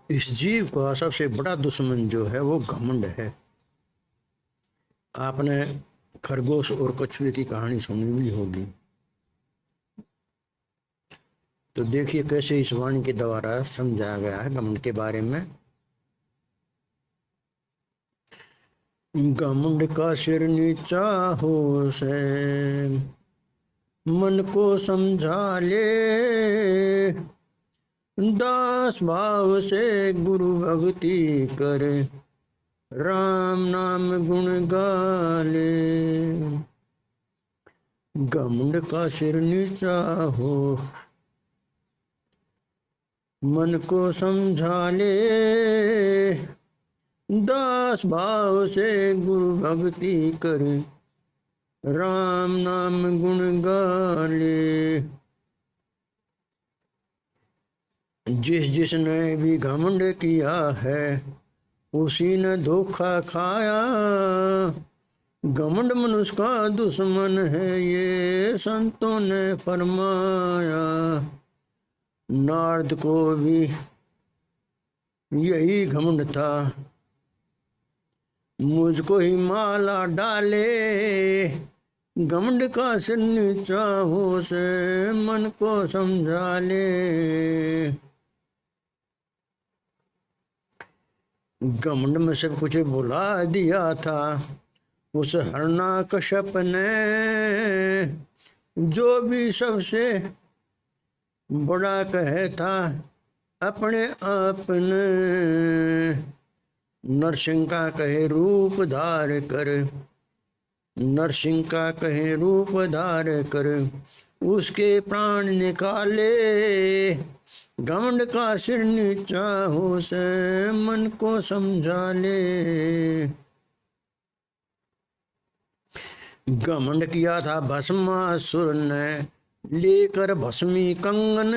इस जीव का सबसे बड़ा दुश्मन जो है वो घमंड है। आपने खरगोश और कछुए की कहानी सुनी हुई होगी। तो देखिए कैसे इस वाणी के द्वारा समझाया गया है घमंड के बारे में। घमंड का सिर नीचा हो से मन को समझा ले, दास भाव से गुरु भक्ति कर राम नाम गुण गाले। घमंड का सिर नीचा हो मन को समझा ले, दास भाव से गुरु भक्ति कर राम नाम गुण गाले। जिसने भी घमंड किया है उसी ने धोखा खाया, घमंड मनुष्य का दुश्मन है ये संतों ने फरमाया। नारद को भी यही घमंड था, मुझको ही माला डाले, घमंड का सिर नीचा हो से मन को समझा ले। घमंड में सब कुछ भुला दिया था उस हिरण्यकश्यप ने, जो भी सबसे बड़ा कहता अपने आप ने। नरसिंह का कहे रूप धार कर, नरसिंह का कहे रूप धार कर उसके प्राण निकाले, घमंड का सिर नीचा हो से मन को समझा ले। घमंड किया था भस्मासुर ने लेकर भस्मी कंगन,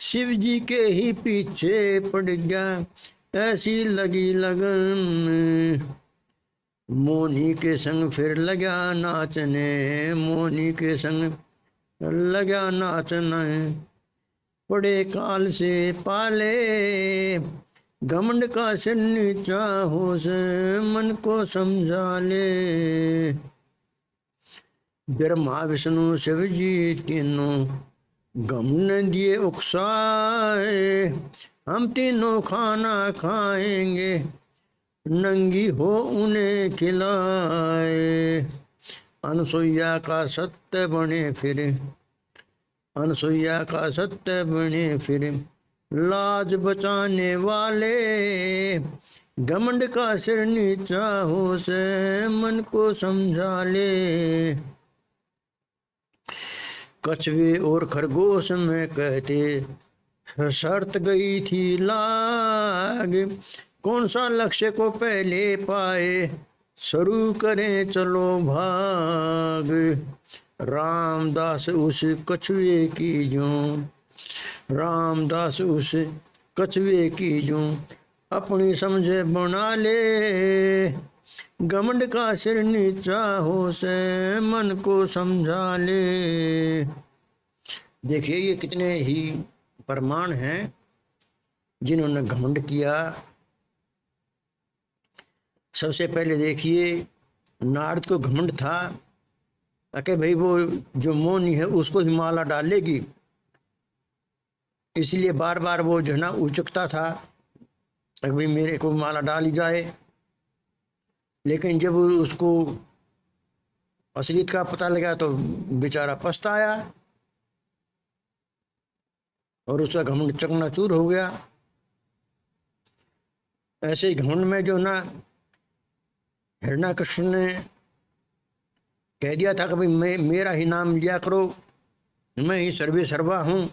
शिव जी के ही पीछे पड़ गया ऐसी लगी लगन। मोनी के संग फिर लगा नाचने, मोनी के संग लगा नाचने, पड़े काल से पाले, घमंड का सिर नीचा हो से मन को समझा ले। ब्रह्मा विष्णु शिव जी तीनों घमंड दिए उकसाए, हम तीनों खाना खाएंगे नंगी हो उन्हें खिलाए। अनसुईया का सत्य बने फिर, अनसुईया का सत्य बने फिर लाज बचाने वाले, घमंड का सिर नीचा हो से मन को समझा ले। कछुए और खरगोश में कहते शर्त गई थी लाग, कौन सा लक्ष्य को पहले पाए शुरू करें चलो भाग। रामदास उस कछुए की जो, रामदास उस कछुए की जो अपनी समझे बना ले, घमंड का सिर नीचा हो से मन को समझा ले। देखिए ये कितने ही प्रमाण हैं जिन्होंने घमंड किया। सबसे पहले देखिए नारद को घमंड था कि भाई वो जो मोनी है उसको ही माला डालेगी, इसलिए बार बार वो जो है ना उचकता था कि भाई मेरे को माला डाली जाए। लेकिन जब उसको असलियत का पता लगा तो बेचारा पछताया और उसका घमंड चकनाचूर हो गया। ऐसे ही घमंड में जो ना हिरण्यकश्यप ने कह दिया था कि भाई मेरा ही नाम लिया करो, मैं ही सर्वे सर्वा हूँ,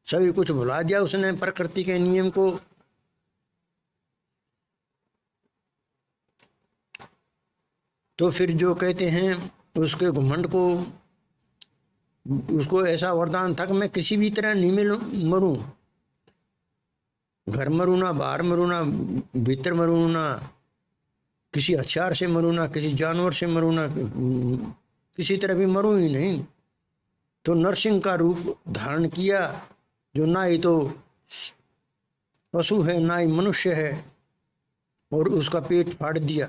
सभी कुछ भुला दिया उसने प्रकृति के नियम को। तो फिर जो कहते हैं उसके घमंड को, उसको ऐसा वरदान था कि मैं किसी भी तरह नहीं मरूं, घर मरूं ना, बाहर मरूं ना, भीतर मरूं ना, किसी हथियार से मरूं ना, किसी जानवर से मरूं ना, किसी तरह भी मरूं ही नहीं। तो नरसिंह का रूप धारण किया, जो ना ही तो पशु है ना ही मनुष्य है, और उसका पेट फाड़ दिया।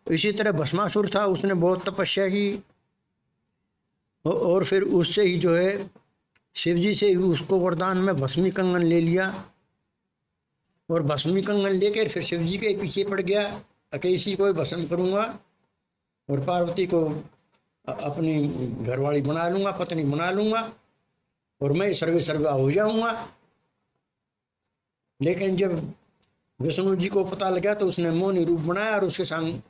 इसी तरह भस्मासुर था, उसने बहुत तपस्या की और फिर उससे ही जो है शिव जी से ही उसको वरदान में भस्मी कंगन ले लिया, और भस्मी कंगन लेकर फिर शिव जी के पीछे पड़ गया, अकेशी को भस्म करूंगा और पार्वती को अपनी घरवाली बना लूंगा, पत्नी बना लूंगा, और मैं सर्वे सर्वा हो जाऊंगा। लेकिन जब विष्णु जी को पता लगा तो उसने मोहिनी रूप बनाया और उसके संग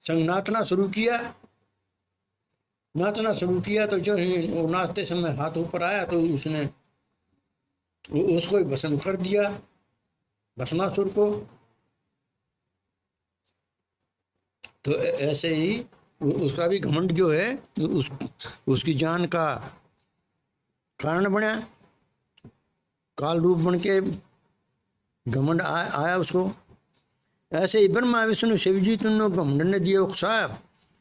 संग नाचना शुरू किया। नाचना शुरू किया तो जो ही वो नाचते समय हाथ ऊपर आया तो उसने उसको ही भस्म कर दिया, भस्मासुर को। तो ऐसे ही उसका भी घमंड जो है उसकी जान का कारण बना, काल रूप बन के घमंड आया उसको। ऐसे ही ब्रह्मा विष्णु शिव जी तीनों को घमंड ने दिए उकसाया,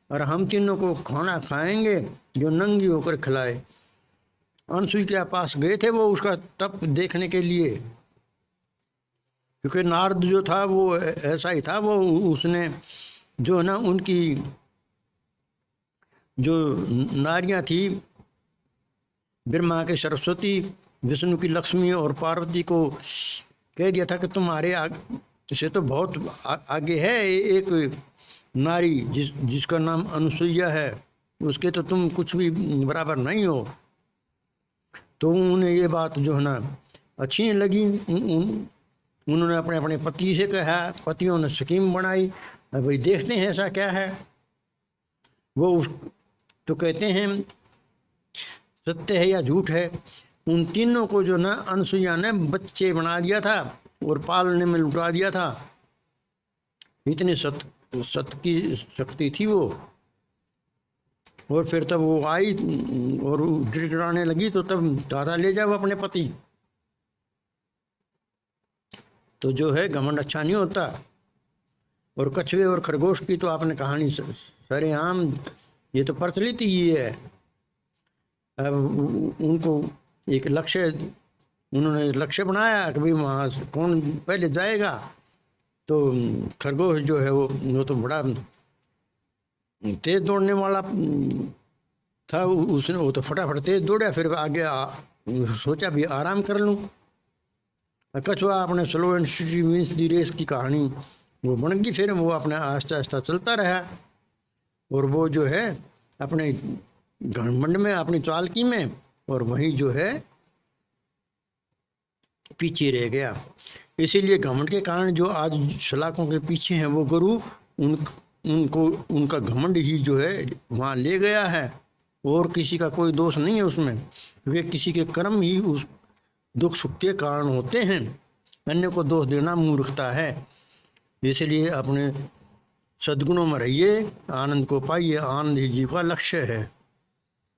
और हम तीनों को खाना खाएंगे जो नंगी होकर खिलाए। अनसुई के पास गए थे वो उसका तप देखने के लिए, क्योंकि नारद जो था वो ऐसा ही था, वो उसने जो है ना उनकी जो नारियां थी, ब्रह्मा के सरस्वती, विष्णु की लक्ष्मी और पार्वती को कह दिया था कि तुम्हारे से तो बहुत आगे है एक नारी जिसका नाम अनुसुईया है, उसके तो तुम कुछ भी बराबर नहीं हो। तो उन्हें ये बात जो है ना अच्छी नहीं लगी। उन्होंने अपने अपने पति से कहा, पतियों ने स्कीम बनाई, भाई देखते हैं ऐसा क्या है। वो तो कहते हैं सत्य है या झूठ है। उन तीनों को जो ना अनसुईया ने बच्चे बना दिया था और पालने में लुटा दिया था, इतनी सत की शक्ति थी वो। और फिर तब वो आई और गिड़गिड़ाने लगी तो तब दादा ले जाओ अपने पति। तो जो है घमंड अच्छा नहीं होता। और कछुए और खरगोश की तो आपने कहानी सरेआम, ये तो प्रचलित ही है। अब उनको एक लक्ष्य, उन्होंने लक्ष्य बनाया कि भाई वहाँ कौन पहले जाएगा। तो खरगोश जो है वो तो बड़ा तेज दौड़ने वाला था, उसने वो तो फटाफट तेज दौड़ा, फिर आगे सोचा भी आराम कर लूँ। कछुआ अपने slow and steady means the race की कहानी वो बन गई। फिर वो अपना आहिस्ता आहिस्ता चलता रहा, और वो जो है अपने घमंड में, अपनी चालकी में, और वहीं जो है पीछे रह गया। इसीलिए घमंड के कारण जो आज सलाखों के पीछे हैं वो गुरु उनको उनका घमंड ही जो है वहाँ ले गया है, और किसी का कोई दोष नहीं है उसमें, क्योंकि किसी के कर्म ही उस दुख सुख के कारण होते हैं। अन्य को दोष देना मूर्खता है। इसलिए अपने सद्गुणों में रहिए, आनंद को पाइए। आनंद ही जीव का लक्ष्य है।